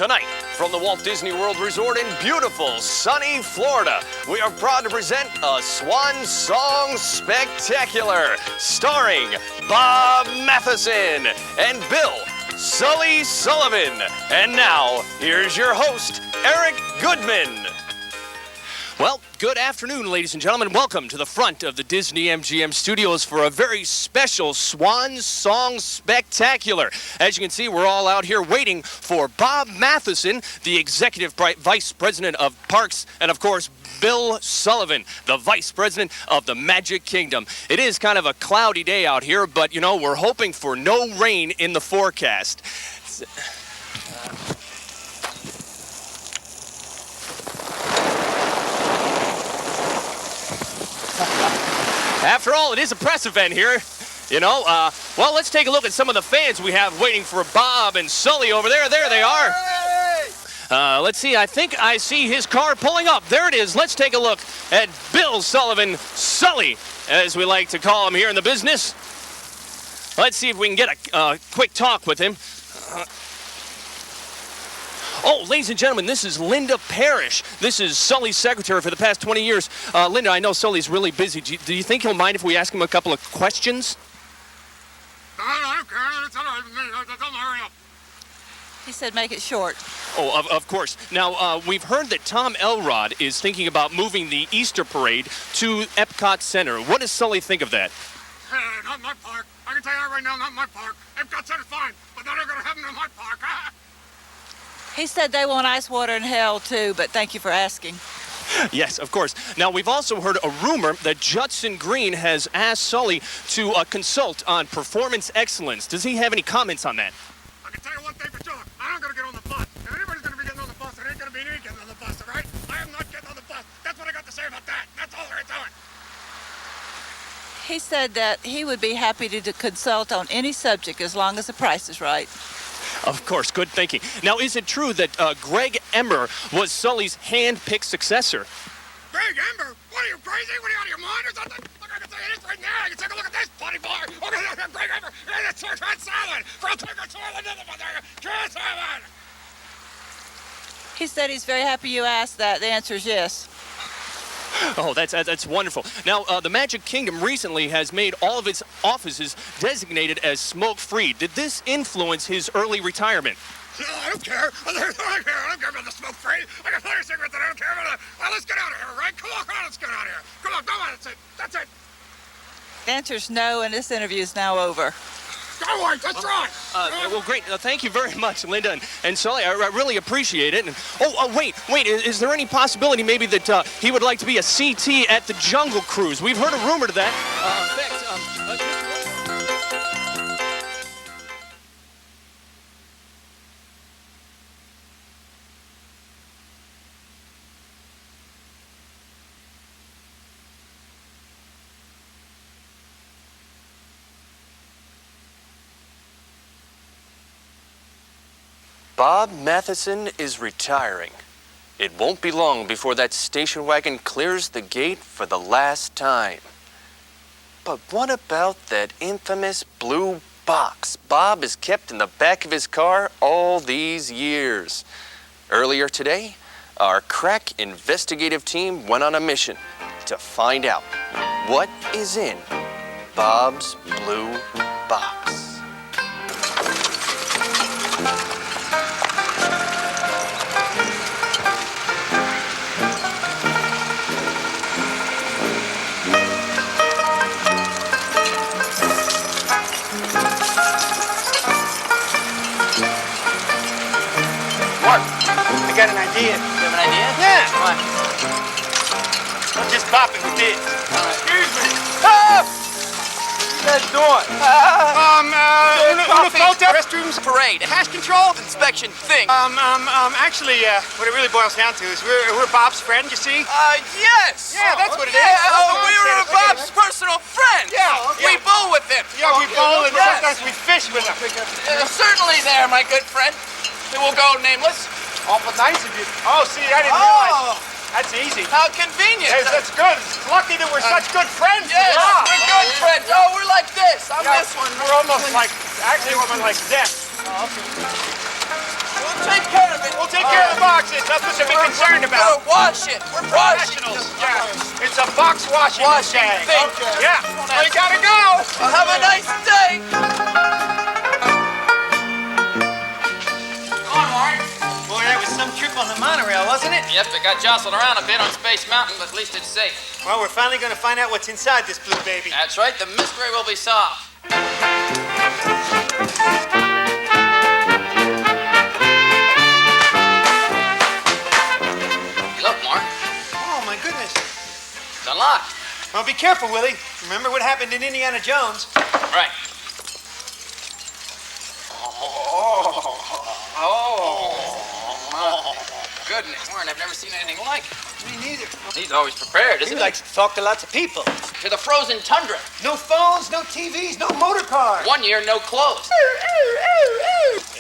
Tonight, from the Walt Disney World Resort in beautiful, sunny Florida, we are proud to present a Swan Song Spectacular, starring Bob Matheson and Bill Sully Sullivan. And now, here's your host, Eric Goodman. Well, good afternoon, ladies and gentlemen. Welcome to the front of the Disney MGM studios for a very special Swan Song Spectacular. As you can see, we're all out here waiting for Bob Matheson, the Executive Vice President of Parks, and of course, Bill Sullivan, the Vice President of the Magic Kingdom. It is kind of a cloudy day out here, but, you know, we're hoping for no rain in the forecast. After all, it is a press event here, you know. Well, let's take a look at some of the fans we have waiting for Bob and Sully over there. There they are. Let's see, I think I see his car pulling up. There it is. Let's take a look at Bill Sullivan, Sully, as we like to call him here in the business. Let's see if we can get a quick talk with him. Oh, ladies and gentlemen, this is Linda Parrish. This is Sully's secretary for the past 20 years. Linda, I know Sully's really busy. Do you think he'll mind if we ask him a couple of questions? He said make it short. Oh, of course. Now, we've heard that Tom Elrod is thinking about moving the Easter parade to Epcot Center. What does Sully think of that? Hey, not my park. I can tell you that right now, not my park. Epcot Center's fine, but they're not going to have them in my park. He said they want ice water in hell too, but thank you for asking. Yes, of course. Now, we've also heard a rumor that Judson Green has asked Sully to consult on performance excellence. Does he have any comments on that? I can tell you one thing for sure. I'm not going to get on the bus. If anybody's going to be getting on the bus, it ain't going to be me getting on the bus, all right? I am not getting on the bus. That's what I got to say about that. That's all there is to it. He said that he would be happy to consult on any subject as long as the price is right. Of course, good thinking. Now, is it true that Greg Emmer was Sully's hand-picked successor? Greg Ember? What are you, crazy? What are you, out of your mind or something? Look, I can tell you this right now. You can take a look at this, buddy boy. Look at Greg Ember. Hey, that's Transylvania. From Transylvania. He said he's very happy you asked that. The answer is yes. Oh, that's wonderful. Now, the Magic Kingdom recently has made all of its offices designated as smoke-free. Did this influence his early retirement? No, I don't care. I don't care about the smoke-free. I got plenty of cigarettes that I don't care about. Well, let's get out of here, right? Come on, let's get out of here. Come on, that's it. That's it. The answer is no, and this interview is now over. Go on, that's right. Well, great. Thank you very much, Linda and Sully. I really appreciate it. And wait. Is there any possibility maybe that he would like to be a CT at the Jungle Cruise? We've heard a rumor to that. In fact, Bob Matheson is retiring. It won't be long before that station wagon clears the gate for the last time. But what about that infamous blue box Bob has kept in the back of his car all these years? Earlier today, our crack investigative team went on a mission to find out what is in Bob's blue box. I got an idea. You have an idea? Yeah. What? I'm just popping with this. Excuse me. What you guys doing? Restrooms. Parade. Cash control? Inspection thing. Actually, what it really boils down to is we're Bob's friend, you see? Yes. Yeah, that's what it is. Yeah, we were Look at Bob's it. personal friends. Yeah. We bowl with him. Yeah, we bowl and Yes. sometimes we fish with them. Certainly there, my good friend. It will go nameless. Awful nice of you. Oh, see, I didn't realize. Oh, That's easy. how convenient. Yes, that's good. It's lucky that we're such good friends. Yes, Yeah. we're good friends. Oh, we're like this. I'm Yeah, this one. We're almost like, actually, we're like this. Oh, okay. We'll take care of it. We'll take care of the boxes. That's what they're concerned about. We'll wash it. We're washing it. Yeah. It's a box washing Washing machine. thing. Yeah. We gotta go. Well, have a nice day. Come on, Warren. Boy, that was some trip on the monorail, wasn't it? Yep, it got jostled around a bit on Space Mountain, but at least it's safe. Well, we're finally gonna find out what's inside this blue baby. That's right, the mystery will be solved. Look, Mark, Oh, my goodness. it's unlocked. Well, be careful, Willie. Remember what happened in Indiana Jones? Right. Oh. Goodness, Warren, I've never seen anything like it. Me neither. He's always prepared, He isn't he? likes to talk to lots of people. To the frozen tundra. No phones, no TVs, no motor cars. 1 year, no clothes.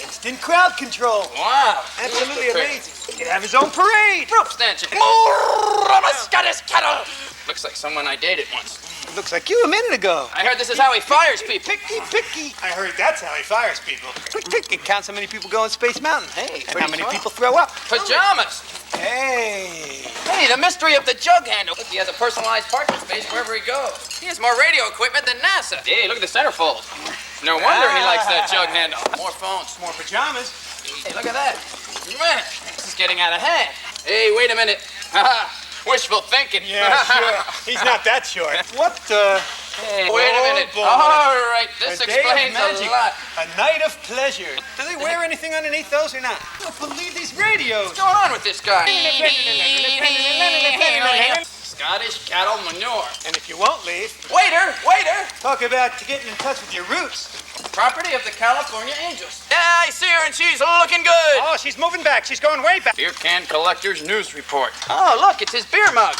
Instant crowd control. Wow. Absolutely He's prepared. amazing. He'd have his own parade. Rope stanchion. More on a Scottish kettle. Looks like someone I dated once. It looks like you a minute ago. I heard this is how he fires people. Picky. I heard that's how he fires people. Quick. It counts how many people go on Space Mountain. Hey, And how many smart. people throw up. Pajamas. Hey. Hey, the mystery of the jug handle. He has a personalized parking space wherever he goes. He has more radio equipment than NASA. Hey, look at the centerfold. No wonder he likes that jug handle. More phones. More pajamas. Hey, look at that. Man, this is getting out of hand. Hey, wait a minute. Wishful thinking. Yeah, sure. He's not that short. What Hey, wait a minute. boy. All right, this A day of explains magic. a lot. A night of pleasure. Do they wear anything underneath those or not? I don't believe these radios. What's going on with this guy? Scottish cattle manure. And if you won't leave, Waiter! talk about getting in touch with your roots. Property of the California Angels. Yeah, I see her and she's looking good. Oh, she's moving back. She's going way back. Beer Can Collector's News Report. Oh, look, it's his beer mug.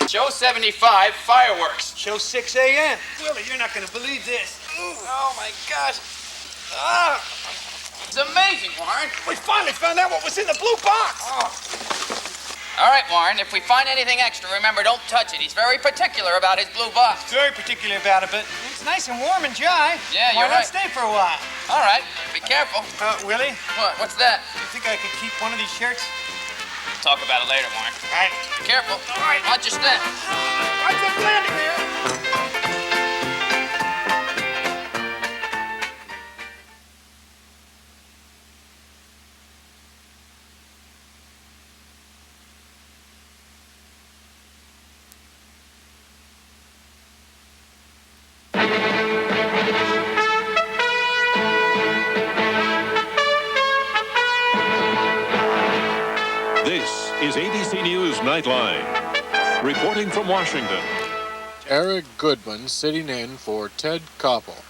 Show 75 fireworks. Show 6 a.m. Willie, you're not going to believe this. Oh, my gosh. Ah. It's amazing, Warren. We finally found out what was in the blue box. All right, Warren, if we find anything extra, remember, don't touch it. He's very particular about his blue box. Very particular about it, but it's nice and warm and dry. Yeah, Why you're not right. stay for a while? All right, be careful. Willie, What? What's that? you think I could keep one of these shirts? Talk about it later, Warren. All right. Be careful. All right. Watch your step. Watch the landing there. This is ABC News Nightline. Reporting from Washington. Eric Goodman sitting in for Ted Koppel.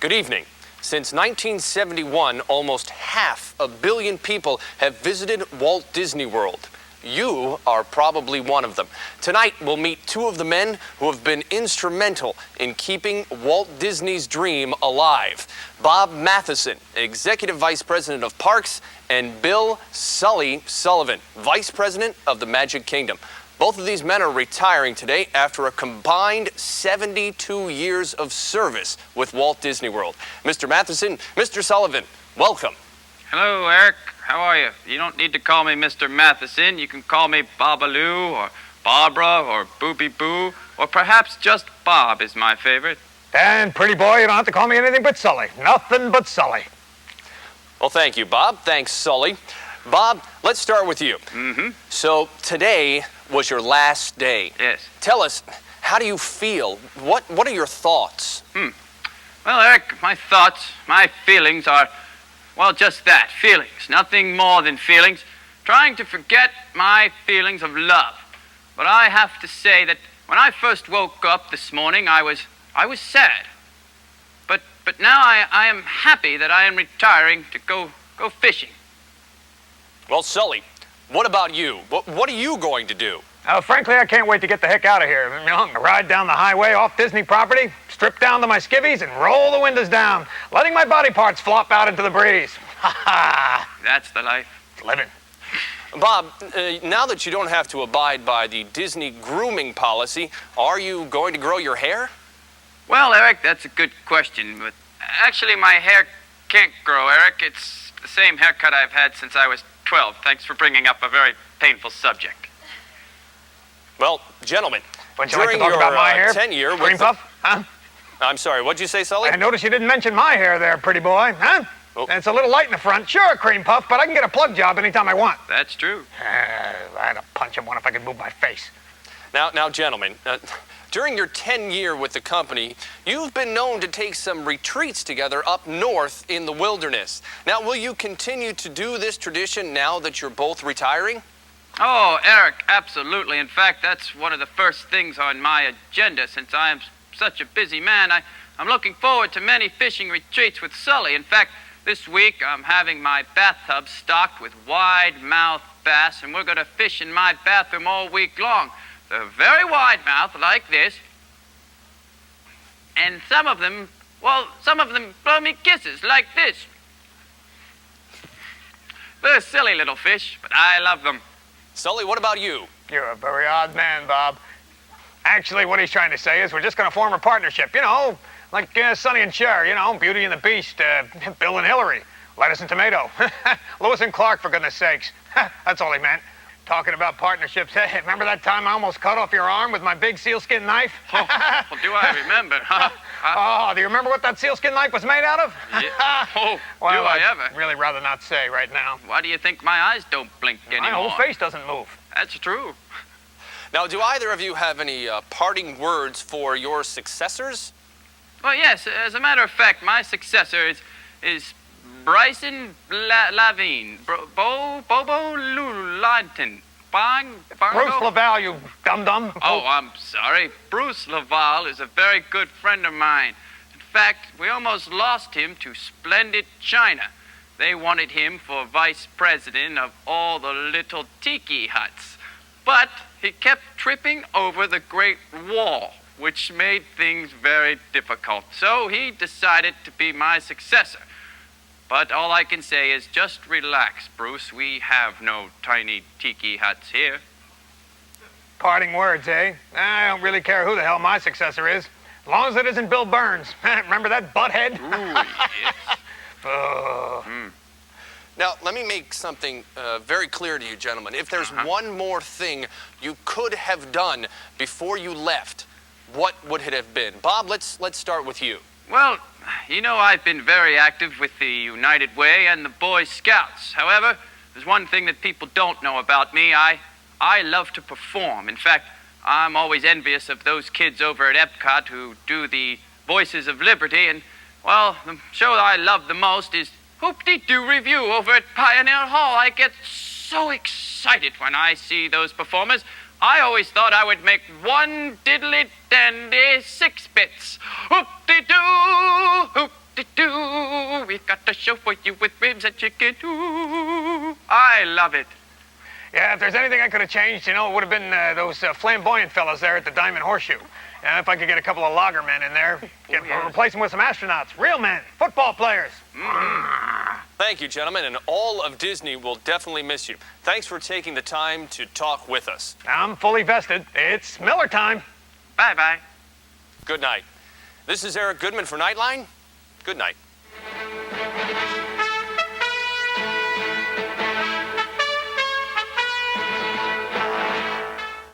Good evening. Since 1971, almost 500 million people have visited Walt Disney World. You are probably one of them. Tonight, we'll meet two of the men who have been instrumental in keeping Walt Disney's dream alive. Bob Matheson, Executive Vice President of Parks, and Bill Sully Sullivan, Vice President of the Magic Kingdom. Both of these men are retiring today after a combined 72 years of service with Walt Disney World. Mr. Matheson, Mr. Sullivan, welcome. Hello, Eric. How are you? You don't need to call me Mr. Matheson. You can call me Babaloo or Barbara or Booby Boo, or perhaps just Bob is my favorite. And pretty boy, you don't have to call me anything but Sully. Nothing but Sully. Well, thank you, Bob. Thanks, Sully. Bob, let's start with you. Mm-hmm. So today was your last day. Yes. Tell us, how do you feel? What are your thoughts? Well, Eric, my thoughts, my feelings are, well, just that, feelings. Nothing more than feelings. Trying to forget my feelings of love. But I have to say that when I first woke up this morning, I was sad. But now I am happy that I am retiring to go fishing. Well, Sully, what about you? What are you going to do? Frankly, I can't wait to get the heck out of here. You know, ride down the highway off Disney property, strip down to my skivvies, and roll the windows down, letting my body parts flop out into the breeze. Ha ha! That's the life. Living. Bob, now that you don't have to abide by the Disney grooming policy, are you going to grow your hair? Well, Eric, that's a good question, but actually my hair can't grow, Eric. It's the same haircut I've had since I was 12. Thanks for bringing up a very painful subject. Well, gentlemen, Would you like to during talk about your my hair? tenure with Cream the- puff? Huh? I'm sorry, what'd you say, Sully? I noticed you didn't mention my hair there, pretty boy. Huh? Oh. It's a little light in the front. Sure, cream puff, but I can get a plug job anytime I want. That's true. I'd punch him one if I could move my face. Now, gentlemen, during your 10-year with the company, you've been known to take some retreats together up north in the wilderness. Now, will you continue to do this tradition now that you're both retiring? Oh, Eric, absolutely. In fact, that's one of the first things on my agenda. Since I am such a busy man, I'm looking forward to many fishing retreats with Sully. In fact, this week I'm having my bathtub stocked with wide-mouth bass, and we're going to fish in my bathroom all week long. They're very wide-mouthed, like this. And some of them blow me kisses, like this. They're silly little fish, but I love them. Sully, what about you? You're a very odd man, Bob. Actually, what he's trying to say is we're just going to form a partnership, you know, like Sonny and Cher, you know, Beauty and the Beast, Bill and Hillary, Lettuce and Tomato, Lewis and Clark, for goodness sakes. That's all he meant. Talking about partnerships, hey, remember that time I almost cut off your arm with my big sealskin knife? Well, do I remember? Oh, do you remember what that sealskin knife was made out of? Yeah. Oh, Well, do I I'd ever? really rather not say right now. Why do you think my eyes don't blink anymore? My whole face doesn't move. That's true. Now, do either of you have any parting words for your successors? Well, yes. As a matter of fact, my successor is Bryson Lavine. Bobo Lulanton. Bruce Laval, you dum-dum. Oh, I'm sorry. Bruce Laval is a very good friend of mine. In fact, we almost lost him to splendid China. They wanted him for vice president of all the little tiki huts. But he kept tripping over the Great Wall, which made things very difficult. So he decided to be my successor. But all I can say is just relax, Bruce. We have no tiny tiki huts here. Parting words, eh? I don't really care who the hell my successor is. As long as it isn't Bill Burns. Remember that butthead? Ooh, yes. Now, let me make something very clear to you, gentlemen. If there's one more thing you could have done before you left, what would it have been? Bob, let's start with you. Well, you know, I've been very active with the United Way and the Boy Scouts. However, there's one thing that people don't know about me. I love to perform. In fact, I'm always envious of those kids over at Epcot who do the Voices of Liberty. And, well, the show that I love the most is Hoop-Dee-Doo Review over at Pioneer Hall. I get so excited when I see those performers. I always thought I would make one diddly-dandy 6 bits. Hoop-dee-doo, hoop-dee-doo, we got a show for you with ribs and chicken too. I love it. Yeah, if there's anything I could have changed, you know, it would have been those flamboyant fellas there at the Diamond Horseshoe. If I could get a couple of lager men in there, replace them with some astronauts, real men, football players. Thank you, gentlemen, and all of Disney will definitely miss you. Thanks for taking the time to talk with us. I'm fully vested. It's Miller time. Bye-bye. Good night. This is Eric Goodman for Nightline. Good night.